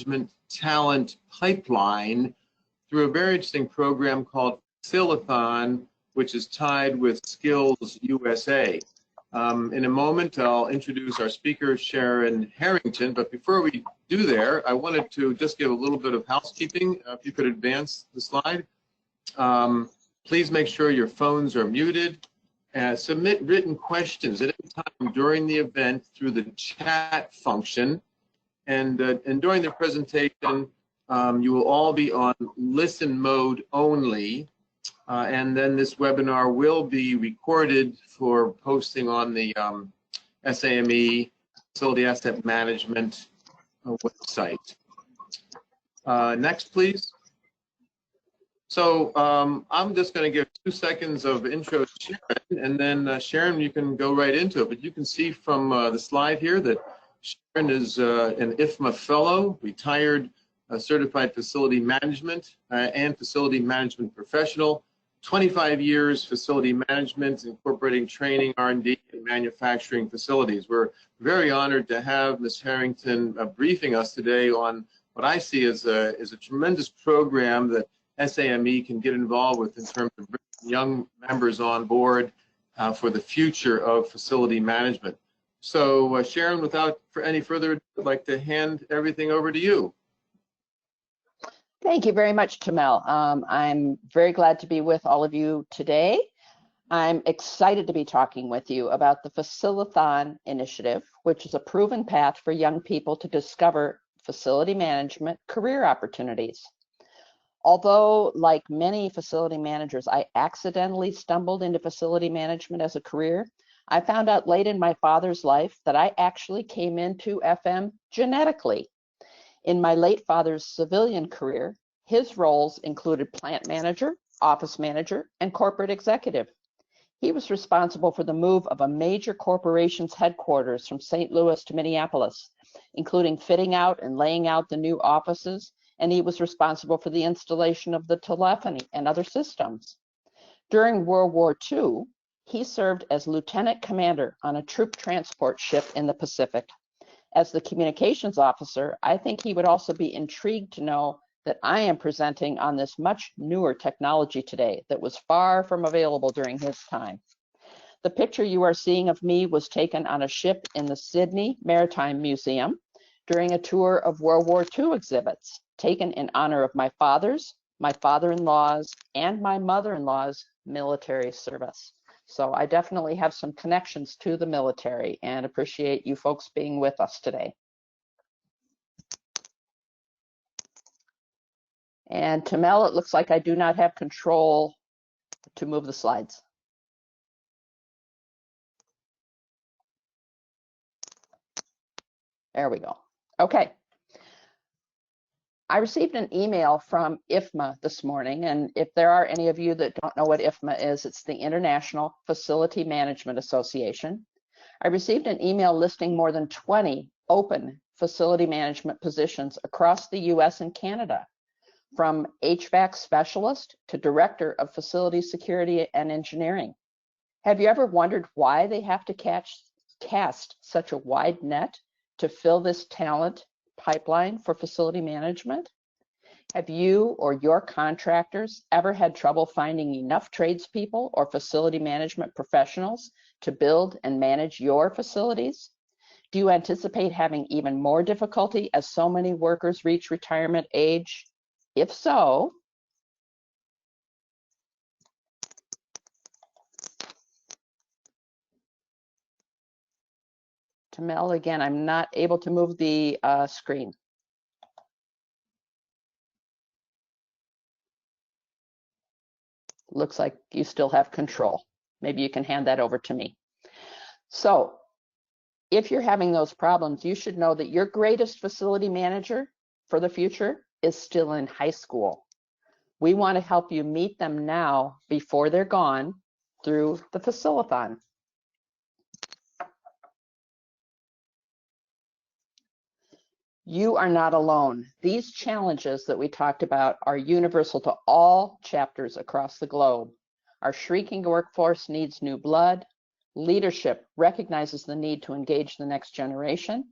management talent pipeline through a very interesting program called Facilithon, which is tied with SkillsUSA. In a moment, I'll introduce our speaker, Sharon Harrington, but before we do there, I wanted to just give a little bit of housekeeping. If you could advance the slide. Please make sure your phones are muted. Submit written questions at any time during the event through the chat function. And during the presentation, you will all be on listen mode only. And then this webinar will be recorded for posting on the SAME, Facility Asset Management website. Next, please. So I'm just going to give 2 seconds of intro to Sharon, and then Sharon, you can go right into it. But you can see from the slide here that Sharon is an IFMA fellow, retired certified facility management and facility management professional. 25 years facility management, incorporating training, R&D, and manufacturing facilities. We're very honored to have Ms. Harrington briefing us today on what I see as a tremendous program that SAME can get involved with in terms of bringing young members on board for the future of facility management. So Sharon, without any further ado, I'd like to hand everything over to you. Thank you very much, Tamel. I'm very glad to be with all of you today. I'm excited to be talking with you about the Facilithon initiative, which is a proven path for young people to discover facility management career opportunities. Although, like many facility managers, I accidentally stumbled into facility management as a career, I found out late in my father's life that I actually came into FM genetically. In my late father's civilian career, his roles included plant manager, office manager, and corporate executive. He was responsible for the move of a major corporation's headquarters from St. Louis to Minneapolis, including fitting out and laying out the new offices, and he was responsible for the installation of the telephony and other systems. During World War II, he served as lieutenant commander on a troop transport ship in the Pacific. As the communications officer, I think he would also be intrigued to know that I am presenting on this much newer technology today that was far from available during his time. The picture you are seeing of me was taken on a ship in the Sydney Maritime Museum during a tour of World War II exhibits, taken in honor of my father's, my father-in-law's, and my mother-in-law's military service. So I definitely have some connections to the military and appreciate you folks being with us today. And Tamel, it looks like I do not have control to move the slides. There we go. Okay. I received an email from IFMA this morning, and if there are any of you that don't know what IFMA is, it's the International Facility Management Association. I received an email listing more than 20 open facility management positions across the US and Canada, from HVAC specialist to director of facility security and engineering. Have you ever wondered why they have to cast such a wide net to fill this talent pipeline for facility management? Have you or your contractors ever had trouble finding enough tradespeople or facility management professionals to build and manage your facilities? Do you anticipate having even more difficulty as so many workers reach retirement age? If so, Tamel, again, I'm not able to move the screen. Looks like you still have control. Maybe you can hand that over to me. So if you're having those problems, you should know that your greatest facility manager for the future is still in high school. We want to help you meet them now before they're gone through the Facilithon. You are not alone. These challenges that we talked about are universal to all chapters across the globe. Our shrinking workforce needs new blood. Leadership recognizes the need to engage the next generation.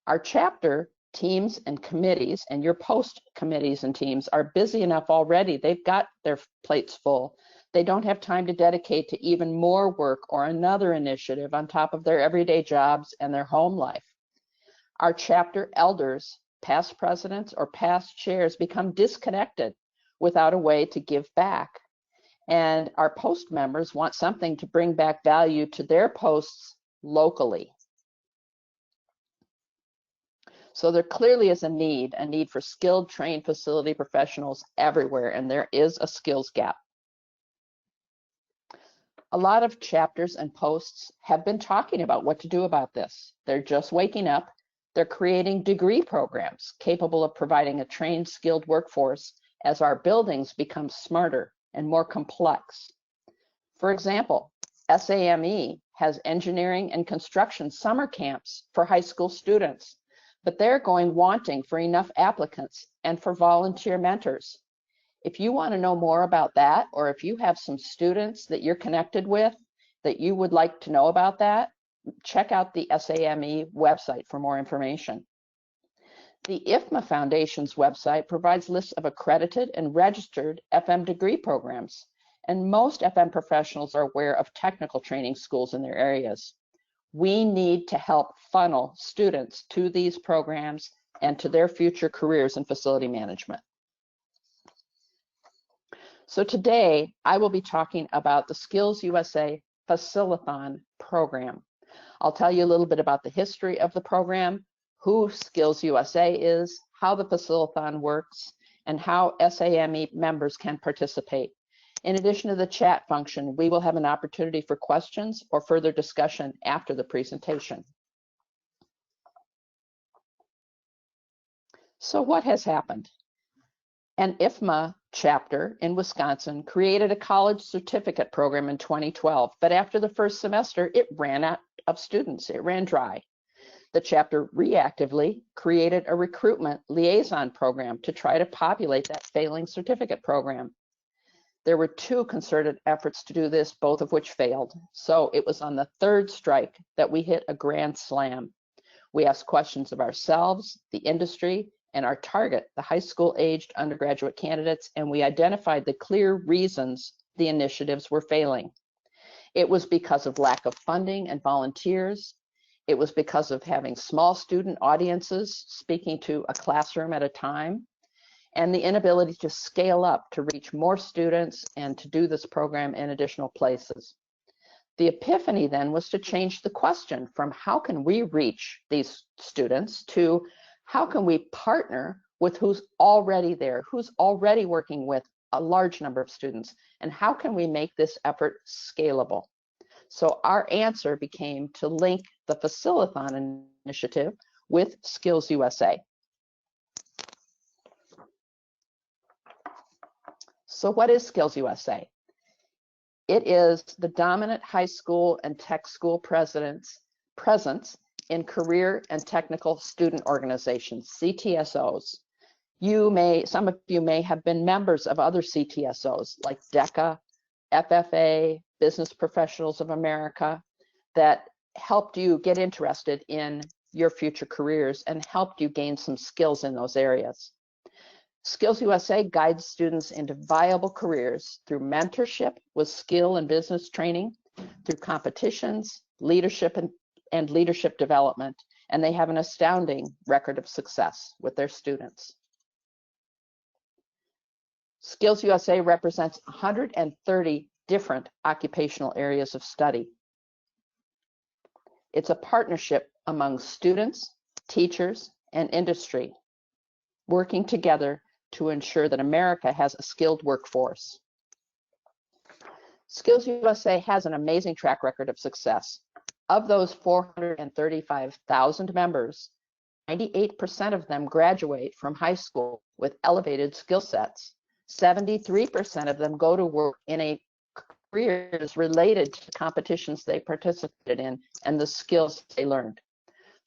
Our chapter teams and committees, and your post committees and teams are busy enough already. They've got their plates full. They don't have time to dedicate to even more work or another initiative on top of their everyday jobs and their home life. Our chapter elders, past presidents or past chairs, become disconnected without a way to give back. And our post members want something to bring back value to their posts locally. So there clearly is a need for skilled, trained facility professionals everywhere, and there is a skills gap. A lot of chapters and posts have been talking about what to do about this. They're just waking up. They're creating degree programs capable of providing a trained, skilled workforce as our buildings become smarter and more complex. For example, SAME has engineering and construction summer camps for high school students, but they're going wanting for enough applicants and for volunteer mentors. If you want to know more about that, or if you have some students that you're connected with that you would like to know about that, check out the SAME website for more information. The IFMA Foundation's website provides lists of accredited and registered FM degree programs, and most FM professionals are aware of technical training schools in their areas. We need to help funnel students to these programs and to their future careers in facility management. So today, I will be talking about the SkillsUSA Facilithon program. I'll tell you a little bit about the history of the program, who SkillsUSA is, how the Facilithon works, and how SAME members can participate. In addition to the chat function, we will have an opportunity for questions or further discussion after the presentation. So what has happened? An IFMA chapter in Wisconsin created a college certificate program in 2012, but after the first semester, it ran out of students. It ran dry. The chapter reactively created a recruitment liaison program to try to populate that failing certificate program. There were 2 concerted efforts to do this, both of which failed. So it was on the 3rd strike that we hit a grand slam. We asked questions of ourselves, the industry, and our target, the high school aged undergraduate candidates, and we identified the clear reasons the initiatives were failing. It was because of lack of funding and volunteers. It was because of having small student audiences speaking to a classroom at a time, and the inability to scale up to reach more students and to do this program in additional places. The epiphany then was to change the question from how can we reach these students to how can we partner with who's already there, who's already working with a large number of students, and how can we make this effort scalable? So our answer became to link the Facilithon initiative with SkillsUSA. So what is SkillsUSA? It is the dominant high school and tech school presence in career and technical student organizations, CTSOs. Some of you may have been members of other CTSOs like DECA, FFA, Business Professionals of America, that helped you get interested in your future careers and helped you gain some skills in those areas. SkillsUSA guides students into viable careers through mentorship with skill and business training, through competitions, leadership and leadership development, and they have an astounding record of success with their students. SkillsUSA represents 130 different occupational areas of study. It's a partnership among students, teachers, and industry, working together to ensure that America has a skilled workforce. SkillsUSA has an amazing track record of success. Of those 435,000 members, 98% of them graduate from high school with elevated skill sets. 73% of them go to work in a careers related to competitions they participated in and the skills they learned.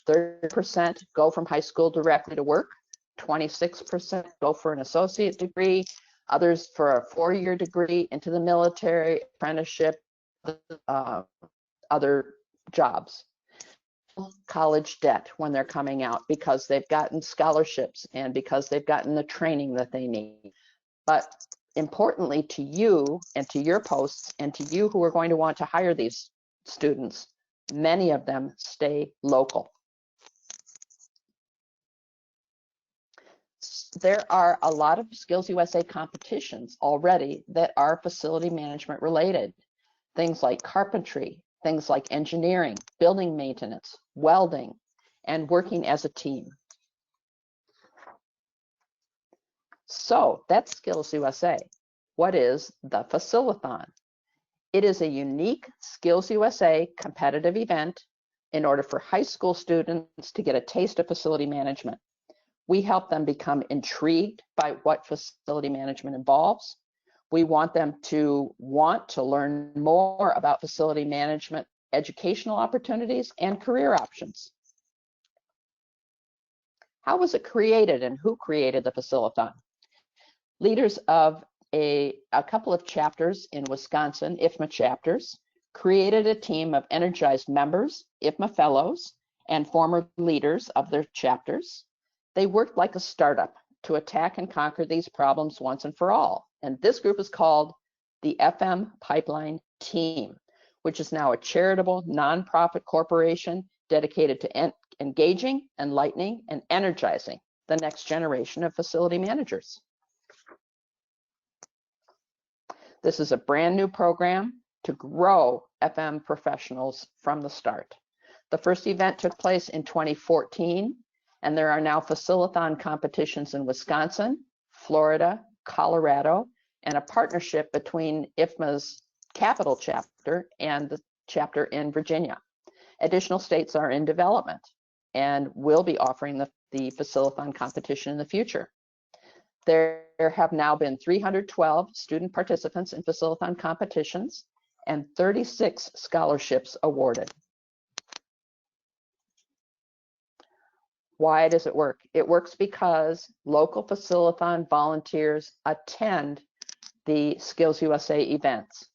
30% go from high school directly to work. 26% go for an associate degree. Others for a 4-year degree into the military, apprenticeship, other jobs. college debt when they're coming out because they've gotten scholarships and because they've gotten the training that they need. But importantly to you and to your posts and to you who are going to want to hire these students, many of them stay local. There are a lot of SkillsUSA competitions already that are facility management related. Things like carpentry, things like engineering, building maintenance, welding, and working as a team. So that's SkillsUSA. What is the Facilithon? It is a unique SkillsUSA competitive event in order for high school students to get a taste of facility management. We help them become intrigued by what facility management involves. We want them to want to learn more about facility management, educational opportunities, and career options. How was it created and who created the Facilithon? Leaders of a couple of chapters in Wisconsin, IFMA chapters, created a team of energized members, IFMA fellows, and former leaders of their chapters. They worked like a startup to attack and conquer these problems once and for all. And this group is called the FM Pipeline Team, which is now a charitable nonprofit corporation dedicated to engaging, enlightening, and energizing the next generation of facility managers. This is a brand new program to grow FM professionals from the start. The first event took place in 2014, and there are now Facilithon competitions in Wisconsin, Florida, Colorado, and a partnership between IFMA's capital chapter and the chapter in Virginia. Additional states are in development and will be offering the Facilithon competition in the future. There have now been 312 student participants in Facilithon competitions and 36 scholarships awarded. Why does it work? It works because local Facilithon volunteers attend the SkillsUSA events.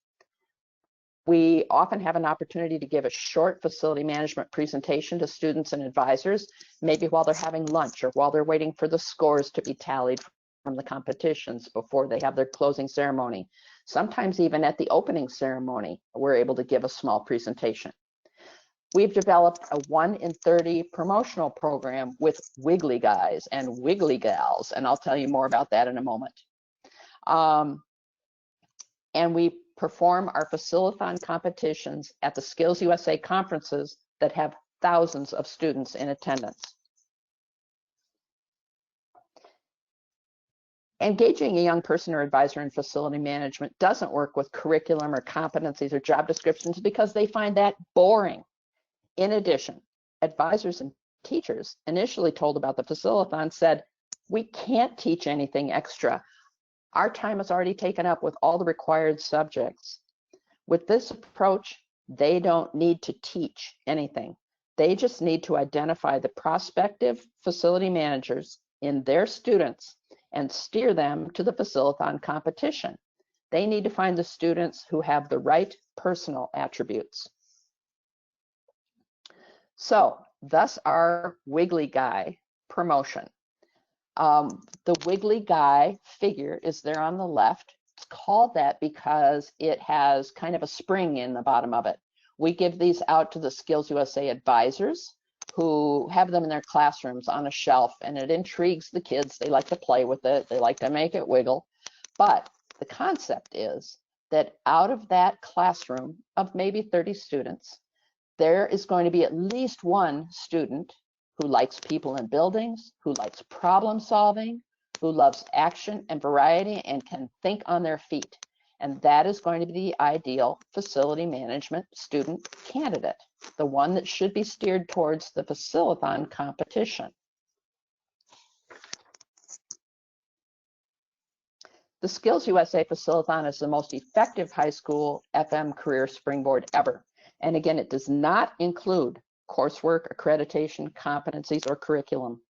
We often have an opportunity to give a short facility management presentation to students and advisors, maybe while they're having lunch or while they're waiting for the scores to be tallied from the competitions before they have their closing ceremony. Sometimes even at the opening ceremony, we're able to give a small presentation. We've developed a 1 in 30 promotional program with Wiggly Guys and Wiggly Gals, and I'll tell you more about that in a moment. And we perform our Facilithon competitions at the SkillsUSA conferences that have thousands of students in attendance. Engaging a young person or advisor in facility management doesn't work with curriculum or competencies or job descriptions because they find that boring. In addition, advisors and teachers initially told about the Facilithon said, we can't teach anything extra. Our time is already taken up with all the required subjects. With this approach, they don't need to teach anything. They just need to identify the prospective facility managers in their students and steer them to the Facilithon competition. They need to find the students who have the right personal attributes. So, thus our Wiggly Guy promotion. The Wiggly Guy figure is there on the left. It's called that because it has kind of a spring in the bottom of it. We give these out to the SkillsUSA advisors who have them in their classrooms on a shelf, and it intrigues the kids. They like to play with it. They like to make it wiggle. But the concept is that out of that classroom of maybe 30 students, there is going to be at least one student who likes people and buildings, who likes problem solving, who loves action and variety and can think on their feet. And that is going to be the ideal facility management student candidate, the one that should be steered towards the Facilithon competition. The SkillsUSA Facilithon is the most effective high school FM career springboard ever. And again, it does not include coursework, accreditation, competencies, or curriculum.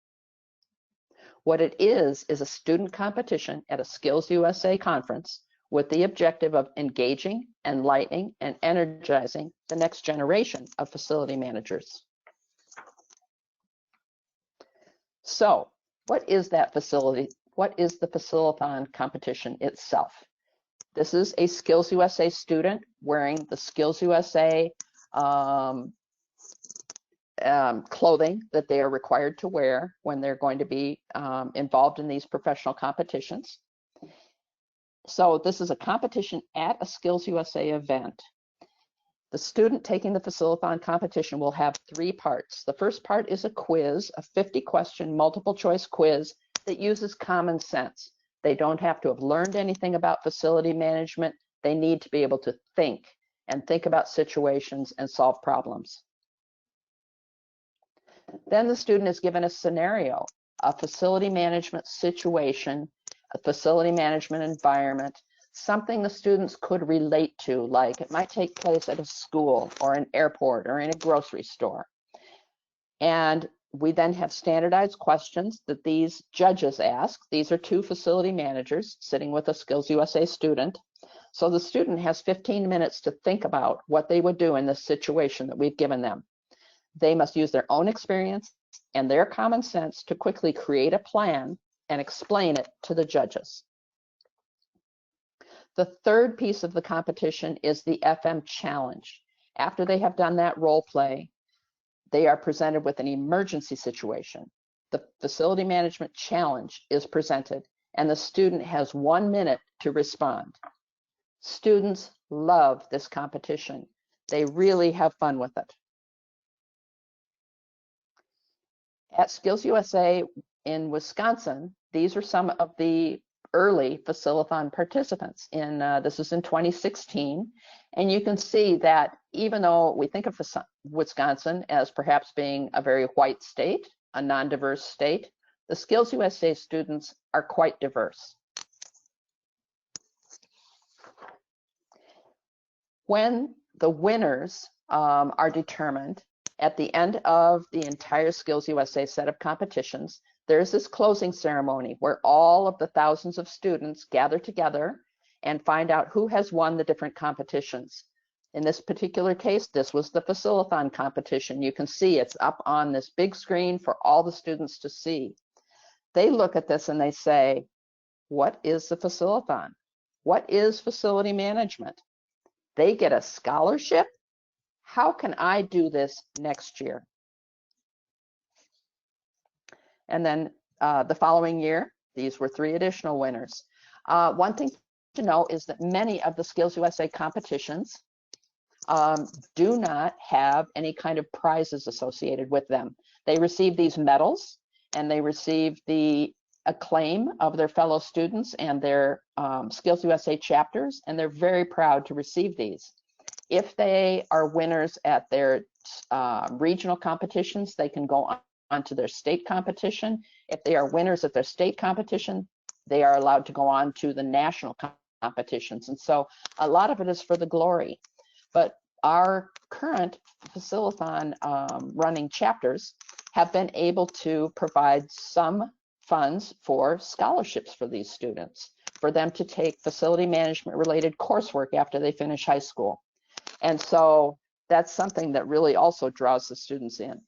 What it is a student competition at a SkillsUSA conference with the objective of engaging, enlightening, and energizing the next generation of facility managers. So what is that facility? What is the Facilithon competition itself? This is a SkillsUSA student wearing the SkillsUSA clothing that they are required to wear when they're going to be involved in these professional competitions. So this is a competition at a SkillsUSA event. The student taking the Facilithon competition will have 3 parts. The first part is a quiz, a 50-question multiple choice quiz that uses common sense. They don't have to have learned anything about facility management. They need to be able to think about situations and solve problems. Then the student is given a scenario, a facility management situation, a facility management environment, something the students could relate to, like it might take place at a school or an airport or in a grocery store. And we then have standardized questions that these judges ask. These are 2 facility managers sitting with a SkillsUSA student. So the student has 15 minutes to think about what they would do in this situation that we've given them. They must use their own experience and their common sense to quickly create a plan and explain it to the judges. The third piece of the competition is the FM challenge. After they have done that role play, they are presented with an emergency situation. The facility management challenge is presented, and the student has 1 minute to respond. Students love this competition. They really have fun with it. At SkillsUSA in Wisconsin, these are some of the early Facilithon participants. This is in 2016, and you can see that even though we think of Wisconsin as perhaps being a very white state, a non-diverse state, the SkillsUSA students are quite diverse. When the winners are determined at the end of the entire SkillsUSA set of competitions, there's this closing ceremony where all of the thousands of students gather together and find out who has won the different competitions. In this particular case, this was the Facilithon competition. You can see it's up on this big screen for all the students to see. They look at this and they say, what is the Facilithon? What is facility management? They get a scholarship. How can I do this next year? And then the following year, these were 3 additional winners. One thing to know is that many of the SkillsUSA competitions do not have any kind of prizes associated with them. They receive these medals, and they receive the acclaim of their fellow students and their SkillsUSA chapters, and they're very proud to receive these. If they are winners at their regional competitions, they can go on to their state competition. If they are winners at their state competition, they are allowed to go on to the national competitions. And so a lot of it is for the glory. But our current Facilithon running chapters have been able to provide some funds for scholarships for these students, for them to take facility management related coursework after they finish high school. And so that's something that really also draws the students in.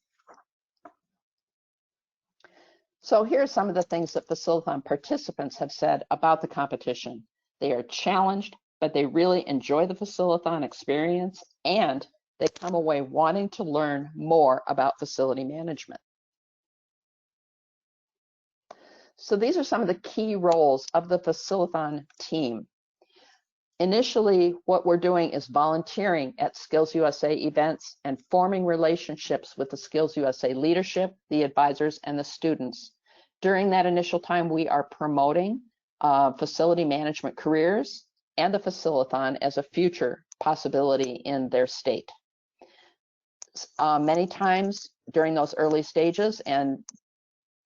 So here are some of the things that Facilithon participants have said about the competition. They are challenged, but they really enjoy the Facilithon experience, and they come away wanting to learn more about facility management. So these are some of the key roles of the Facilithon team. Initially, what we're doing is volunteering at SkillsUSA events and forming relationships with the SkillsUSA leadership, the advisors, and the students. During that initial time, we are promoting facility management careers and the Facilithon as a future possibility in their state. Many times during those early stages, and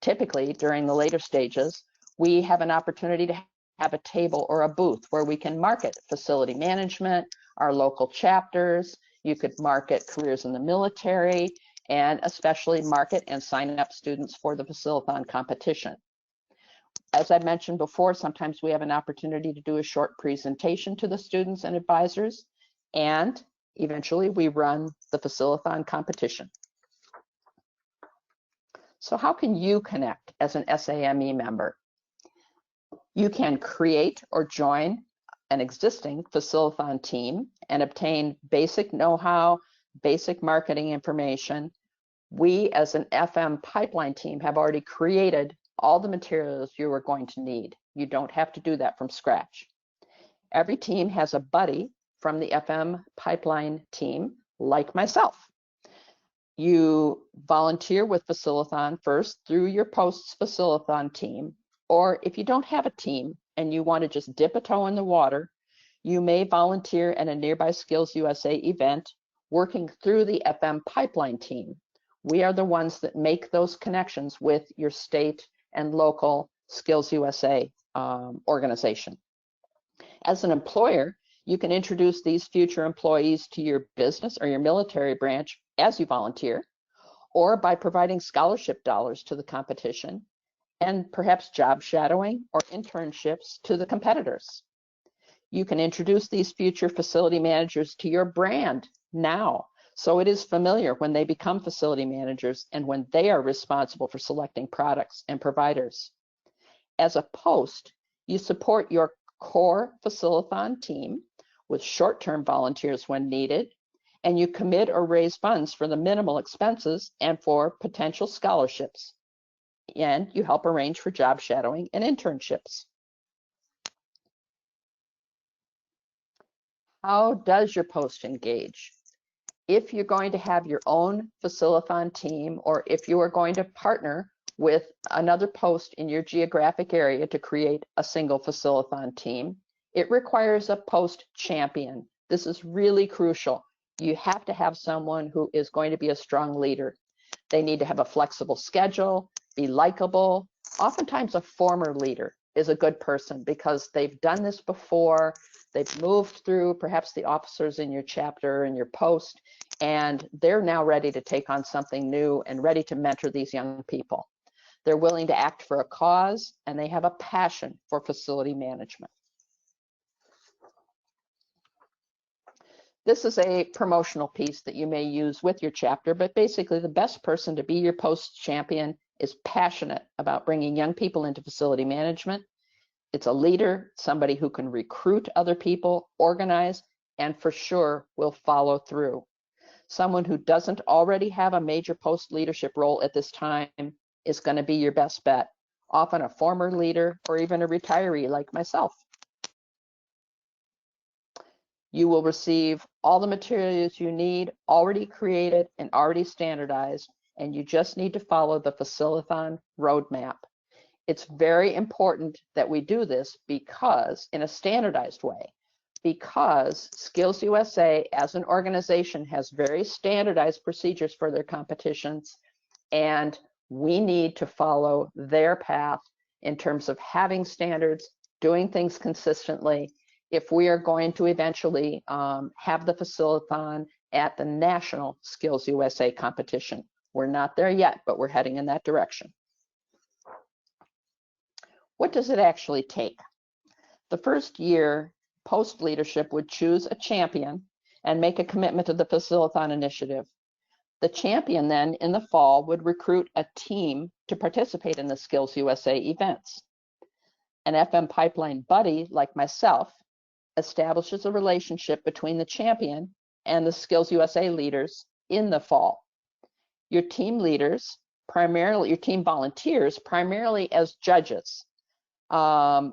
typically during the later stages, we have an opportunity to have a table or a booth where we can market facility management, our local chapters. You could market careers in the military, and especially market and sign up students for the Facilithon competition. As I mentioned before, sometimes we have an opportunity to do a short presentation to the students and advisors, and eventually we run the Facilithon competition. So how can you connect as an SAME member? You can create or join an existing Facilithon team and obtain basic know-how, basic marketing information. We, as an FM pipeline team, have already created all the materials you are going to need. You don't have to do that from scratch. Every team has a buddy from the FM pipeline team, like myself. You volunteer with Facilithon first through your posts Facilithon team, or if you don't have a team and you want to just dip a toe in the water, you may volunteer at a nearby SkillsUSA event working through the FM pipeline team. We are the ones that make those connections with your state and local SkillsUSA organization. As an employer, you can introduce these future employees to your business or your military branch as you volunteer, or by providing scholarship dollars to the competition, and perhaps job shadowing or internships to the competitors. You can introduce these future facility managers to your brand now, so it is familiar when they become facility managers and when they are responsible for selecting products and providers. As a post, you support your core Facilithon team with short-term volunteers when needed, and you commit or raise funds for the minimal expenses and for potential scholarships. And you help arrange for job shadowing and internships. How does your post engage? If you're going to have your own Facilithon team, or if you are going to partner with another post in your geographic area to create a single Facilithon team, it requires a post champion. This is really crucial. You have to have someone who is going to be a strong leader. They need to have a flexible schedule, be likable. Oftentimes a former leader is a good person because they've done this before. They've moved through perhaps the officers in your chapter and your post, and they're now ready to take on something new and ready to mentor these young people. They're willing to act for a cause, and they have a passion for facility management. This is a promotional piece that you may use with your chapter, but basically the best person to be your post champion is passionate about bringing young people into facility management. It's a leader, somebody who can recruit other people, organize, and for sure will follow through. Someone who doesn't already have a major post leadership role at this time is going to be your best bet, often a former leader or even a retiree like myself. You will receive all the materials you need already created and already standardized, and you just need to follow the Facilithon roadmap. It's very important that we do this because, in a standardized way, because SkillsUSA as an organization has very standardized procedures for their competitions, and we need to follow their path in terms of having standards, doing things consistently, if we are going to eventually have the Facilithon at the national SkillsUSA competition. We're not there yet, but we're heading in that direction. What does it actually take? The first year, post leadership would choose a champion and make a commitment to the Facilithon initiative. The champion then in the fall would recruit a team to participate in the SkillsUSA events. An FM pipeline buddy like myself establishes a relationship between the champion and the SkillsUSA leaders in the fall. Your team leaders, primarily your team volunteers, primarily as judges, go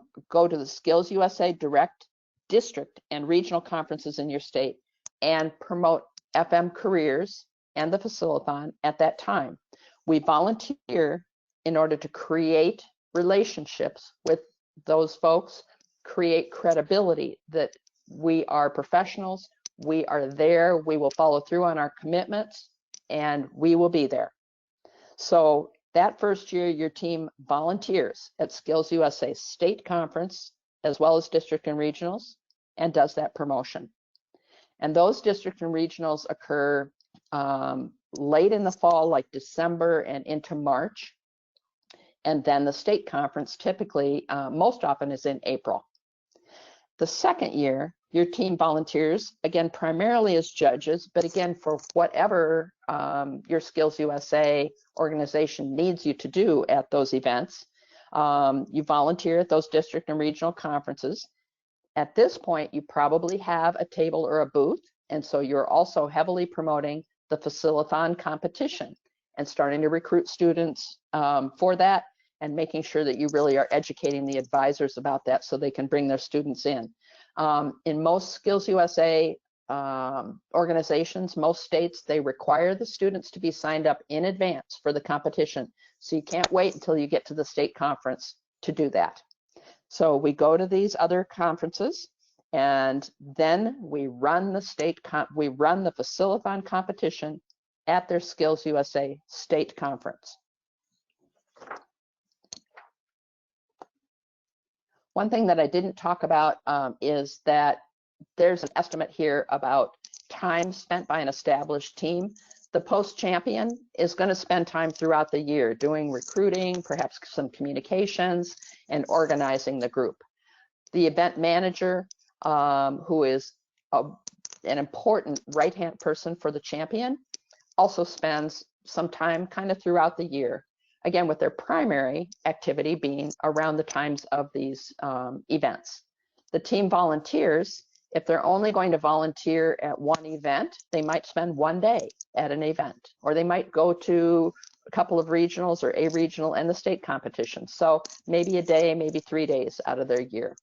to the SkillsUSA direct district and regional conferences in your state and promote FM careers and the Facilithon at that time. We volunteer in order to create relationships with those folks, create credibility that we are professionals, we are there, we will follow through on our commitments, and we will be there. So that first year, your team volunteers at SkillsUSA state conference, as well as district and regionals, and does that promotion. And those district and regionals occur late in the fall, like December and into March. And then the state conference typically, most often is in April. The second year, your team volunteers, again, primarily as judges, but again, for whatever your SkillsUSA organization needs you to do at those events. You volunteer at those district and regional conferences. At this point, you probably have a table or a booth, and so you're also heavily promoting the Facilithon competition and starting to recruit students for that, and making sure that you really are educating the advisors about that so they can bring their students in. In most SkillsUSA organizations, most states, they require the students to be signed up in advance for the competition. So you can't wait until you get to the state conference to do that. So we go to these other conferences, and then we run the Facilithon competition at their SkillsUSA state conference. One thing that I didn't talk about is that there's an estimate here about time spent by an established team. The post champion is going to spend time throughout the year doing recruiting, perhaps some communications, and organizing the group. The event manager, who is an important right-hand person for the champion, also spends some time kind of throughout the year. Again, with their primary activity being around the times of these events. The team volunteers, if they're only going to volunteer at one event, they might spend one day at an event, or they might go to a couple of regionals or a regional and the state competition. So maybe a day, maybe 3 days out of their year.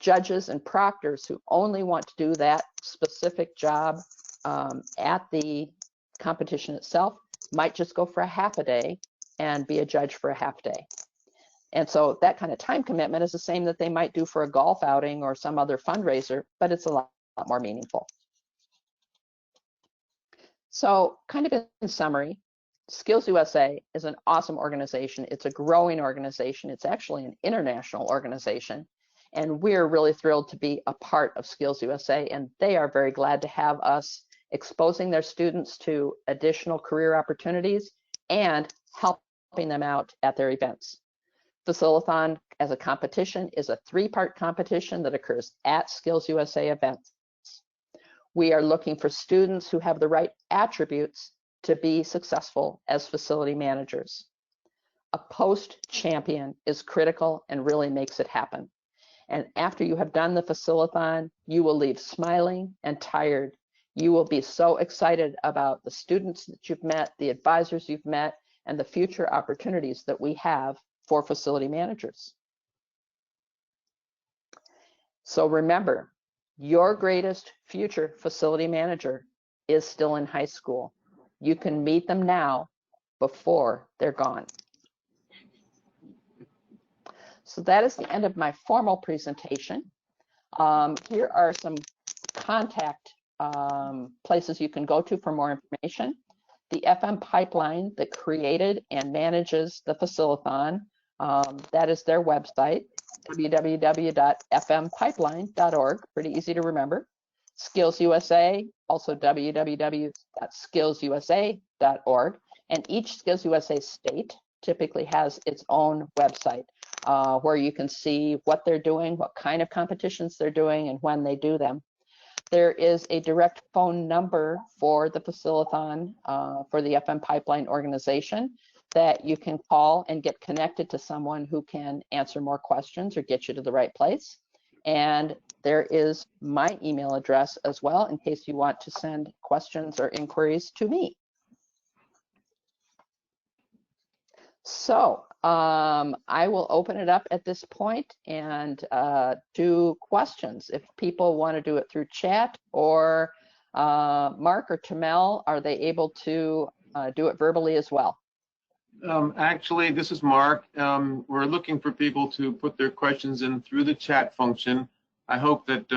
Judges and proctors who only want to do that specific job at the competition itself might just go for a half a day and be a judge for a half day. And so that kind of time commitment is the same that they might do for a golf outing or some other fundraiser, but it's a lot more meaningful. So kind of in summary, SkillsUSA is an awesome organization. It's a growing organization. It's actually an international organization. And we're really thrilled to be a part of SkillsUSA, and they are very glad to have us exposing their students to additional career opportunities and helping them out at their events. Facilithon as a competition is a 3-part competition that occurs at SkillsUSA events. We are looking for students who have the right attributes to be successful as facility managers. A post-champion is critical and really makes it happen. And after you have done the Facilithon, you will leave smiling and tired. You will be so excited about the students that you've met, the advisors you've met, and the future opportunities that we have for facility managers. So remember, your greatest future facility manager is still in high school. You can meet them now before they're gone. So that is the end of my formal presentation. Here are some contact places you can go to for more information. The FM pipeline that created and manages the Facilithon, that is their website, www.fmpipeline.org, pretty easy to remember. SkillsUSA, also www.skillsusa.org, and each SkillsUSA state typically has its own website where you can see what they're doing, what kind of competitions they're doing, and when they do them. There is a direct phone number for the Facilithon for the FM Pipeline organization that you can call and get connected to someone who can answer more questions or get you to the right place. And there is my email address as well in case you want to send questions or inquiries to me. So I will open it up at this point and do questions. If people want to do it through chat, or Mark or Tamel, are they able to do it verbally as well? Actually, this is Mark. We're looking for people to put their questions in through the chat function. I hope that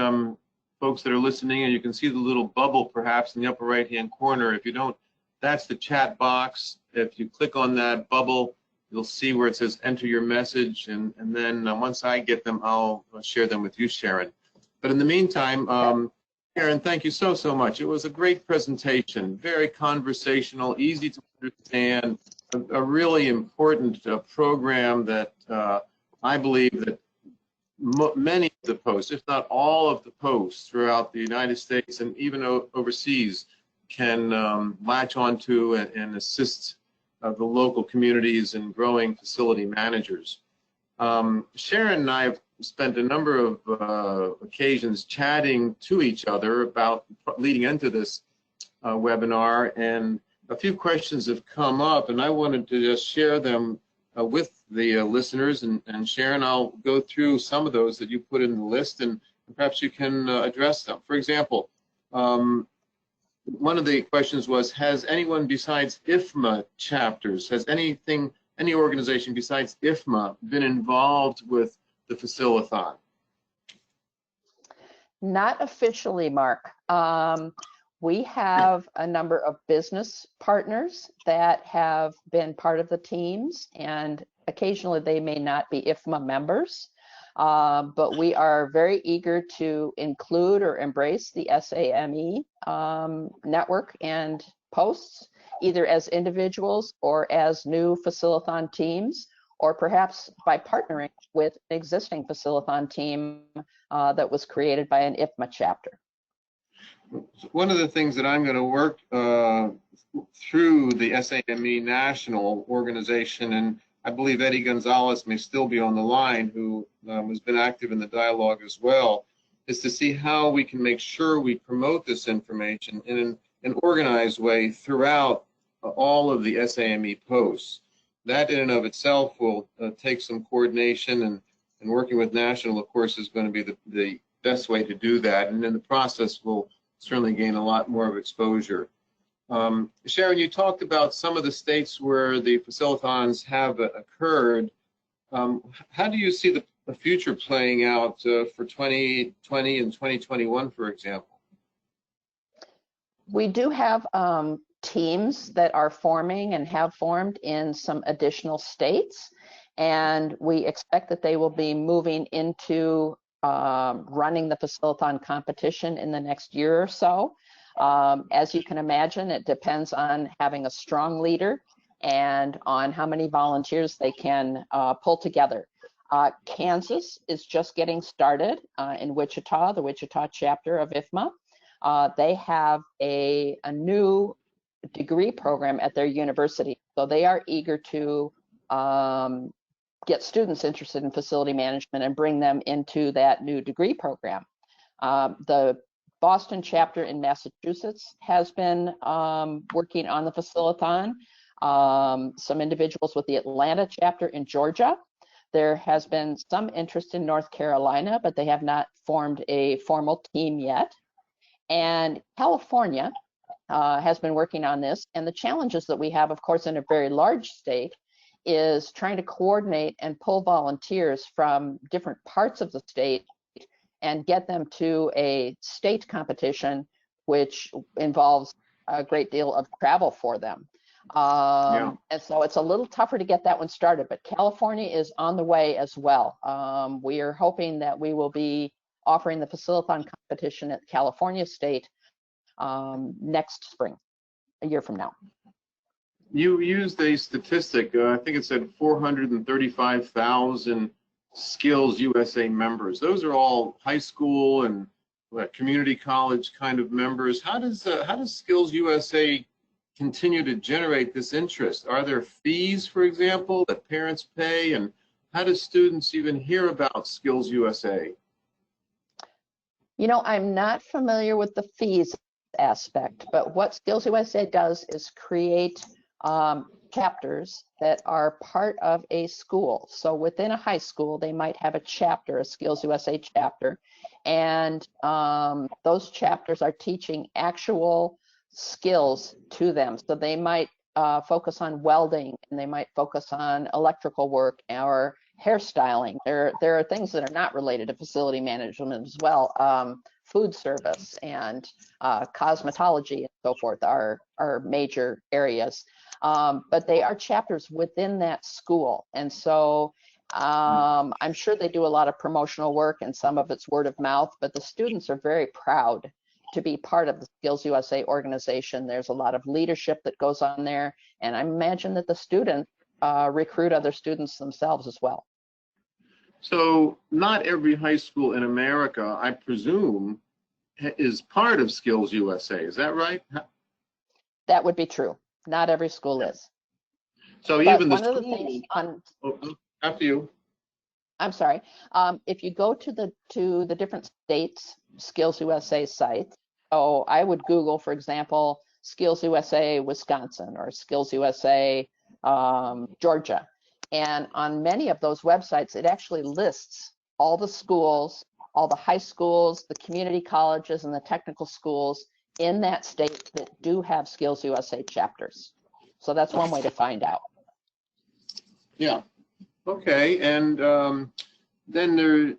folks that are listening, and you can see the little bubble perhaps in the upper right-hand corner. If you don't, that's the chat box. If you click on that bubble, you'll see where it says enter your message, and then once I get them, I'll share them with you, Sharon. But in the meantime, Sharon, thank you so much. It was a great presentation, very conversational, easy to understand, a really important program that I believe that many of the posts, if not all of the posts throughout the United States and even overseas, can latch onto and assist the local communities and growing facility managers. Sharon and I have spent a number of occasions chatting to each other about leading into this webinar, and a few questions have come up, and I wanted to just share them with the listeners. And Sharon, I'll go through some of those that you put in the list, and perhaps you can address them. For example, one of the questions was, has anyone besides IFMA chapters, has any organization besides IFMA been involved with the Facilithon? Not officially, Mark. We have a number of business partners that have been part of the teams, and occasionally they may not be IFMA members, but we are very eager to include or embrace the SAME network and posts, either as individuals or as new Facilithon teams, or perhaps by partnering with an existing Facilithon team that was created by an IFMA chapter. One of the things that I'm going to work through the SAME national organization, and I believe Eddie Gonzalez may still be on the line, who has been active in the dialogue as well, is to see how we can make sure we promote this information in an organized way throughout all of the SAME posts. That in and of itself will take some coordination, and working with national, of course, is going to be the best way to do that. And in the process, we'll certainly gain a lot more of exposure. Sharon, you talked about some of the states where the Facilithons have occurred. How do you see the future playing out for 2020 and 2021, for example? We do have teams that are forming and have formed in some additional states, and we expect that they will be moving into running the Facilithon competition in the next year or so. As you can imagine, it depends on having a strong leader and on how many volunteers they can pull together. Kansas is just getting started in Wichita, the Wichita chapter of IFMA. They have a new degree program at their university, so they are eager to get students interested in facility management and bring them into that new degree program. The Boston chapter in Massachusetts has been working on the Facilithon. Some individuals with the Atlanta chapter in Georgia. There has been some interest in North Carolina, but they have not formed a formal team yet. And California has been working on this. And the challenges that we have, of course, in a very large state is trying to coordinate and pull volunteers from different parts of the state and get them to a state competition, which involves a great deal of travel for them. And so it's a little tougher to get that one started, but California is on the way as well. We are hoping that we will be offering the Facilithon competition at California State next spring, a year from now. You used a statistic, I think it said 435,000 SkillsUSA members. Those are all high school and community college kind of members. How does SkillsUSA continue to generate this interest? Are there fees, for example, that parents pay? And how do students even hear about SkillsUSA? You know, I'm not familiar with the fees aspect, but what SkillsUSA does is create chapters that are part of a school. So within a high school, they might have a chapter, a SkillsUSA chapter, and those chapters are teaching actual skills to them. So they might focus on welding, and they might focus on electrical work or hairstyling. There are things that are not related to facility management as well. Food service and cosmetology and so forth are major areas. But they are chapters within that school. And so I'm sure they do a lot of promotional work, and some of it's word of mouth, but the students are very proud to be part of the SkillsUSA organization. There's a lot of leadership that goes on there, and I imagine that the students recruit other students themselves as well. So not every high school in America, I presume, is part of Skills USA. Is that right? That would be true. Not every school is. So But even the one of the schools. things on, After you. I'm sorry, if you go to the different states Skills USA sites, so I would Google, for example, Skills USA Wisconsin or Skills USA Georgia. And on many of those websites, it actually lists all the schools, all the high schools, the community colleges, and the technical schools in that state that do have Skills USA chapters. So that's one way to find out. Yeah. Okay. And then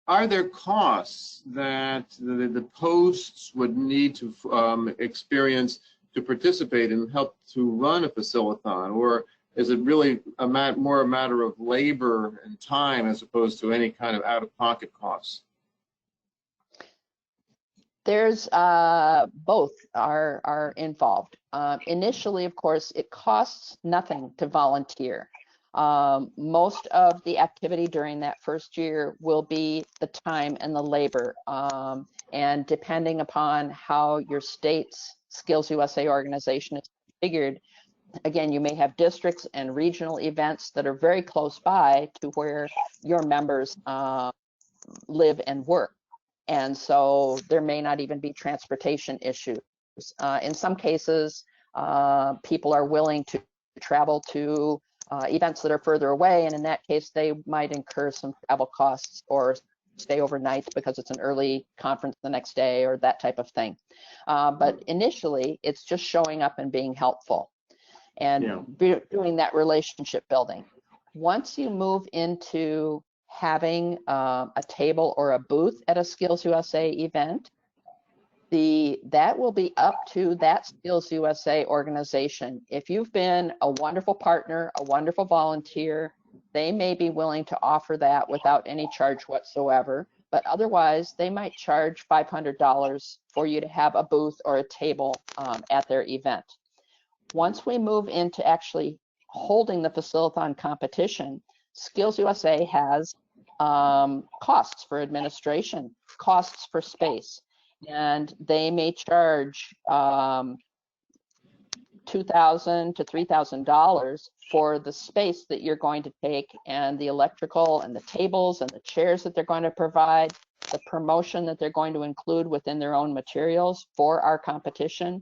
are there costs that the posts would need to experience to participate and help to run a Facilithon, or is it really more a matter of labor and time as opposed to any kind of out-of-pocket costs? There's both are involved. Initially, of course, it costs nothing to volunteer. Most of the activity during that first year will be the time and the labor. And depending upon how your state's Skills USA organization is configured, again, you may have districts and regional events that are very close by to where your members live and work. And so there may not even be transportation issues. In some cases, people are willing to travel to events that are further away, and in that case, they might incur some travel costs or stay overnight because it's an early conference the next day or that type of thing. But initially, it's just showing up and being helpful and doing that relationship building. Once you move into having a table or a booth at a Skills USA event, that will be up to that Skills USA organization. If you've been a wonderful partner, a wonderful volunteer, they may be willing to offer that without any charge whatsoever, but otherwise they might charge $500 for you to have a booth or a table at their event. Once we move into actually holding the Facilithon competition, Skills USA has costs for administration, costs for space, and they may charge $2,000 to $3,000 for the space that you're going to take and the electrical and the tables and the chairs that they're going to provide, the promotion that they're going to include within their own materials for our competition.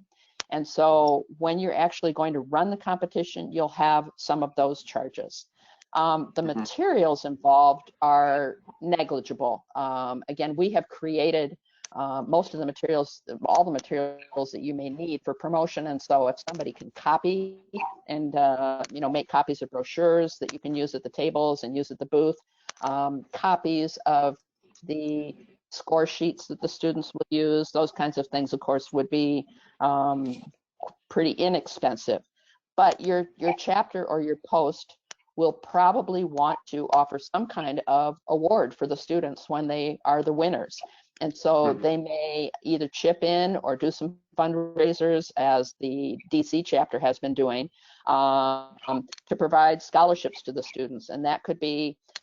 And so when you're actually going to run the competition, you'll have some of those charges. The materials involved are negligible. Again, we have created most of the materials, all the materials that you may need for promotion. And so if somebody can copy and make copies of brochures that you can use at the tables and use at the booth, copies of the score sheets that the students will use, those kinds of things, of course, would be pretty inexpensive. But your chapter or your post will probably want to offer some kind of award for the students when they are the winners. And so they may either chip in or do some fundraisers, as the DC chapter has been doing, to provide scholarships to the students. And that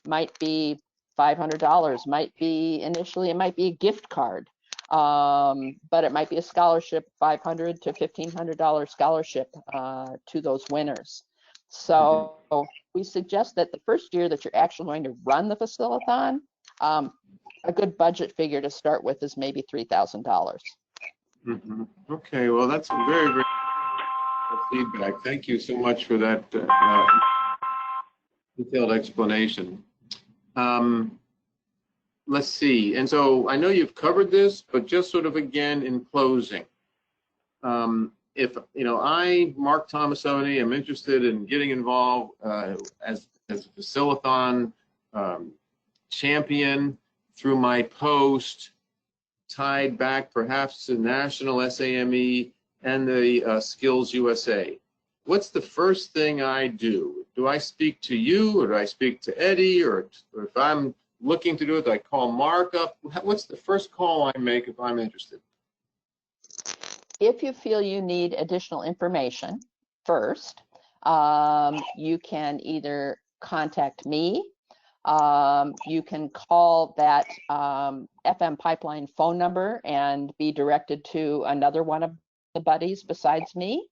might be $500, might be initially, it might be a gift card, but it might be a scholarship, $500 to $1,500 scholarship to those winners. So we suggest that the first year that you're actually going to run the Facilithon, a good budget figure to start with is maybe $3,000. Okay, well, that's very, very good feedback. Thank you so much for that detailed explanation. Let's see. And so I know you've covered this, but just sort of again in closing, if I, Mark Tomasoni, am interested in getting involved as a Facilithon champion through my post, tied back perhaps to National SAME and the Skills USA, what's the first thing I do? Do I speak to you, or do I speak to Eddie, or if I'm looking to do it, do I call Mark up? What's the first call I make if I'm interested? If you feel you need additional information first, you can either contact me You can call that FM pipeline phone number and be directed to another one of the buddies besides me.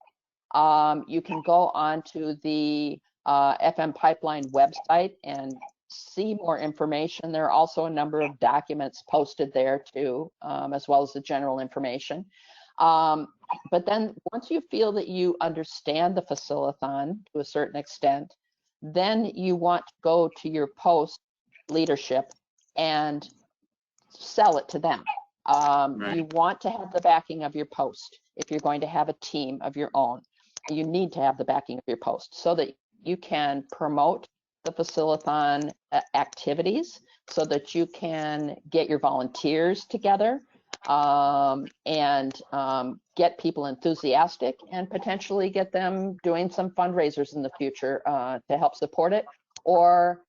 You can go on to the FM pipeline website and see more information. There are also a number of documents posted there too, as well as the general information. But then once you feel that you understand the Facilithon to a certain extent, then you want to go to your post leadership and sell it to them. Right. You want to have the backing of your post. If you're going to have a team of your own, you need to have the backing of your post so that you can promote the Facilithon activities, so that you can get your volunteers together and get people enthusiastic and potentially get them doing some fundraisers in the future to help support it, or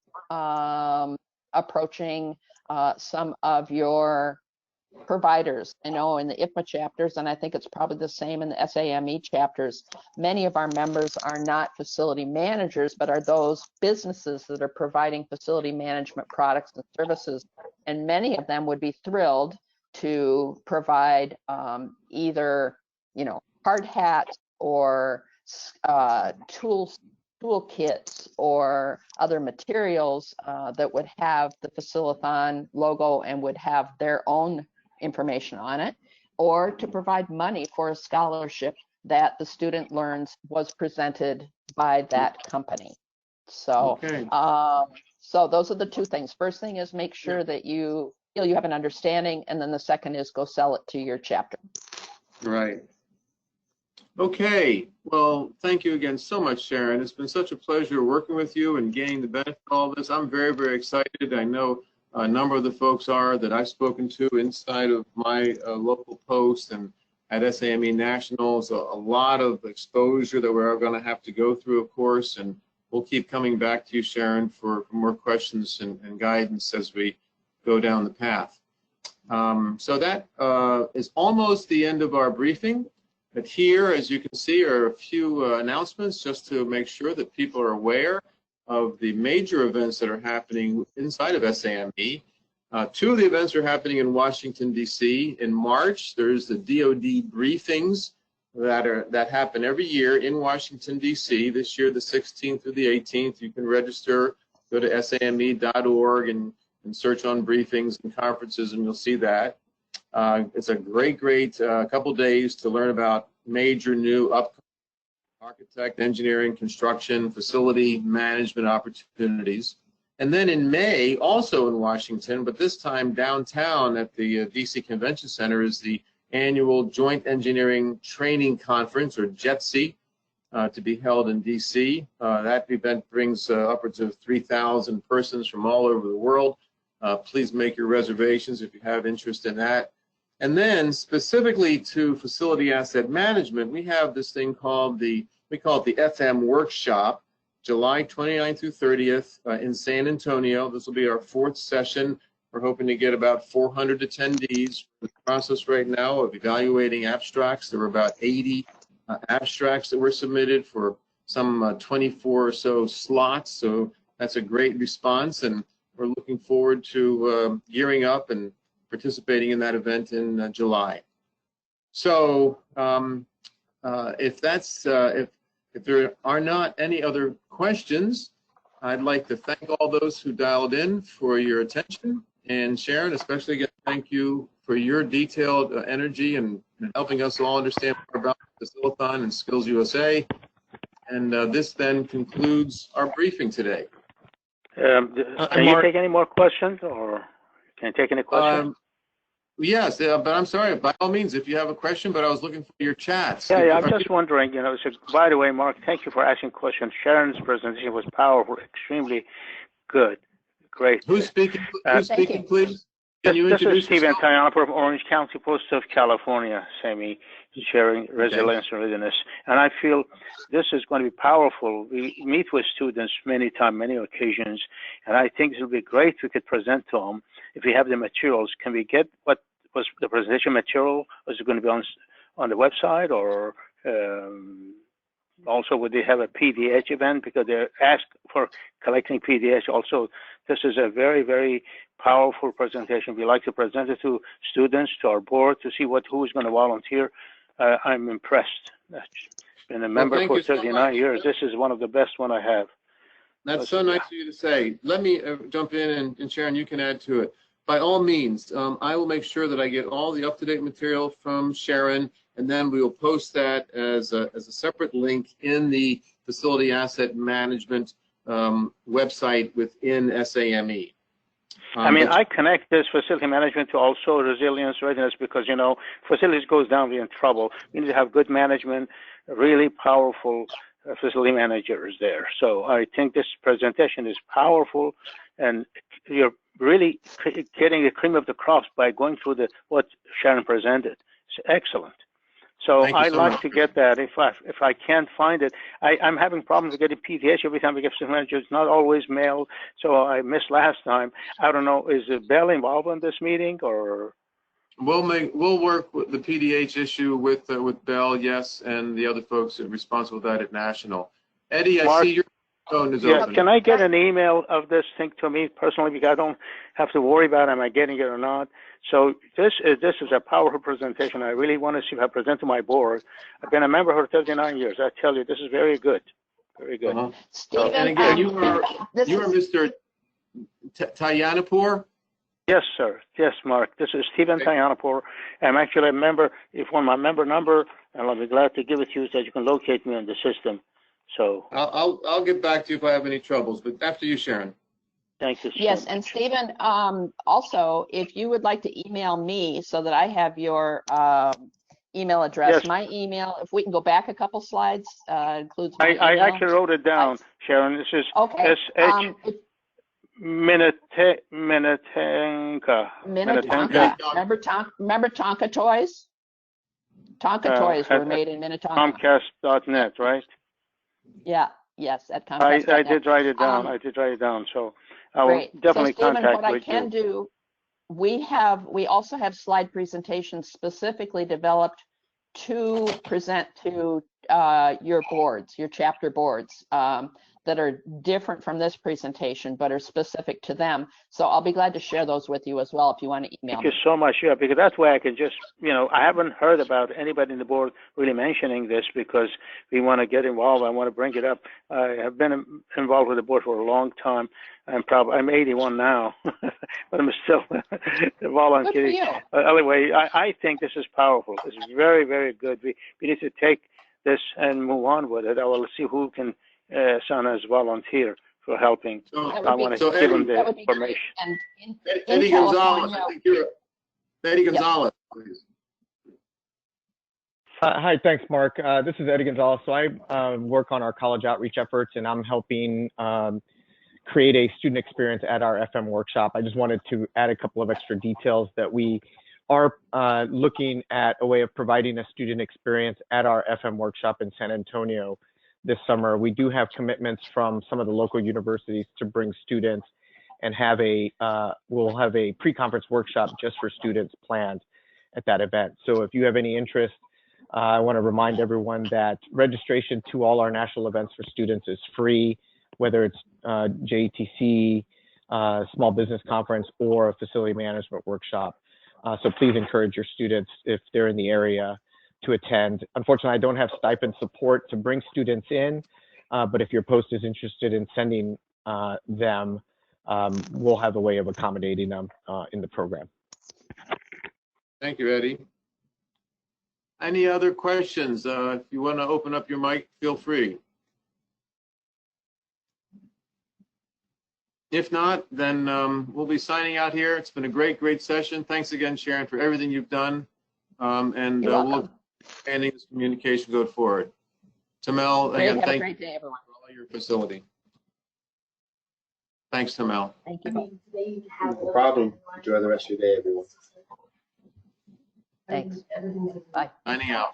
approaching some of your providers. I know in the IFMA chapters, and I think it's probably the same in the SAME chapters, many of our members are not facility managers, but are those businesses that are providing facility management products and services. And many of them would be thrilled to provide either, hard hats or toolkits or other materials that would have the Facilithon logo and would have their own information on it, or to provide money for a scholarship that the student learns was presented by that company. So, Okay. so those are the two things. First thing is make sure that you feel you have an understanding, and then the second is go sell it to your chapter. Right. Okay. Well, thank you again so much, Sharon. It's been such a pleasure working with you and gaining the benefit of all this. I'm very, very excited. I know a number of the folks are that I've spoken to inside of my local post and at SAME Nationals, a lot of exposure that we're going to have to go through, of course, and we'll keep coming back to you, Sharon, for more questions and guidance as we go down the path. So that is almost the end of our briefing. But here, as you can see, are a few announcements just to make sure that people are aware of the major events that are happening inside of SAME. Two of the events are happening in Washington, D.C. In March, there's the DoD briefings that happen every year in Washington, D.C. This year, the 16th through the 18th. You can register, go to same.org and search on briefings and conferences, and you'll see that. It's a great couple days to learn about major new upcoming architect, engineering, construction, facility management opportunities. And then in May, also in Washington, but this time downtown at the DC Convention Center, is the annual Joint Engineering Training Conference, or JETSI, to be held in DC. That event brings upwards of 3,000 persons from all over the world. Please make your reservations if you have interest in that. And then specifically to facility asset management, we have this thing called we call it the FM Workshop, July 29th through 30th in San Antonio. This will be our 4th session. We're hoping to get about 400 attendees. The process right now of evaluating abstracts. There were about 80 abstracts that were submitted for some 24 or so slots. So that's a great response, and we're looking forward to gearing up and participating in that event in July. So if there are not any other questions, I'd like to thank all those who dialed in for your attention. And Sharon, especially again, thank you for your detailed energy and helping us all understand more about Facilithon and SkillsUSA. And this then concludes our briefing today. Can you take any more questions, or can you take any questions? Yes, but I'm sorry, by all means, if you have a question, but I was looking for your chats. Yeah, I'm just wondering, so by the way, Mark, thank you for asking questions. Sharon's presentation was powerful, extremely good, great. Who's speaking, please? Can you introduce This is Steve yourself? Antoniano from Orange County Post of California, SAME, sharing resilience and readiness. And I feel this is going to be powerful. We meet with students many times, many occasions, and I think it would be great if we could present to them. If we have the materials, can we get what was the presentation material? Was it going to be on the website, or also would they have a PDH event, because they're asked for collecting PDH also. This is a very, very powerful presentation. We like to present it to students, to our board, to see who's going to volunteer. I'm impressed. I've been a member for 39 years. This is one of the best one I have. That's so nice of you to say. Let me jump in, and Sharon, you can add to it. By all means, I will make sure that I get all the up-to-date material from Sharon, and then we will post that as a separate link in the Facility Asset Management website within SAME. I connect this facility management to also resilience readiness, because, facilities goes down, we're in trouble. We need to have good management, really powerful facility managers there. So I think this presentation is powerful, and you're really getting the cream of the crops by going through what Sharon presented. It's excellent. So I'd like to get that. If I can't find it, I'm having problems getting PDH every time we get facility manager. It's not always mailed, so I missed last time. I don't know, is Bell involved in this meeting, or? We'll work with the PDH issue with Bell, yes, and the other folks responsible for that at National. Eddie, I see your phone is open. Can I get an email of this thing to me personally, because I don't have to worry about am I getting it or not. So this is a powerful presentation. I really want to see if I present to my board. I've been a member for 39 years. I tell you, this is very good, very good. Stephen, and again, you are Mr. Tayanapur. Yes, sir. Yes, Mark. This is Stephen Tayanapur. I'm actually a member. If you want my member number, and I'll be glad to give it to you so that you can locate me in the system. So I'll get back to you if I have any troubles. But after you, Sharon. Thank you. Yes, and Stephen, also, if you would like to email me so that I have your email address. Yes. My email, if we can go back a couple slides, includes my email. I actually wrote it down, Sharon. This is SH. Minnetonka. Remember Tonka toys? Tonka toys were made in Minnetonka. Comcast.net, right? Yeah. Yes, at Comcast. I did write it down. So I will definitely contact what I can do, we also have slide presentations specifically developed to present to your boards, your chapter boards, that are different from this presentation, but are specific to them. So I'll be glad to share those with you as well if you want to email me. Thank you so much. Yeah, because that's why I can just, I haven't heard about anybody in the board really mentioning this, because we want to get involved. I want to bring it up. I have been involved with the board for a long time. I'm 81 now, but I'm still involved. I'm kidding. Anyway, I think this is powerful. This is very, very good. We need to take this and move on with it. I will see who can sign as volunteer for helping. I want to give them the information. Eddie Gonzalez, I think you're Eddie Gonzalez, please. Hi, thanks, Mark. This is Eddie Gonzalez. So I work on our college outreach efforts, and I'm helping create a student experience at our FM workshop. I just wanted to add a couple of extra details that we are looking at a way of providing a student experience at our FM workshop in San Antonio this summer. We do have commitments from some of the local universities to bring students and we'll have a pre-conference workshop just for students planned at that event. So if you have any interest, I want to remind everyone that registration to all our national events for students is free, whether it's JETC, small business conference, or a facility management workshop. So please encourage your students, if they're in the area, to attend. Unfortunately, I don't have stipend support to bring students in, but if your post is interested in sending them, we'll have a way of accommodating them in the program. Thank you, Eddie. Any other questions? If you want to open up your mic, feel free. If not, then we'll be signing out here. It's been a great session. Thanks again, Sharon, for everything you've done. And we'll expanding this communication going forward. Tamel, again, have a great day, everyone. For all your facility. Thanks, Tamel. Thank you. No problem. Enjoy the rest of your day, everyone. Thanks. Bye. Signing out.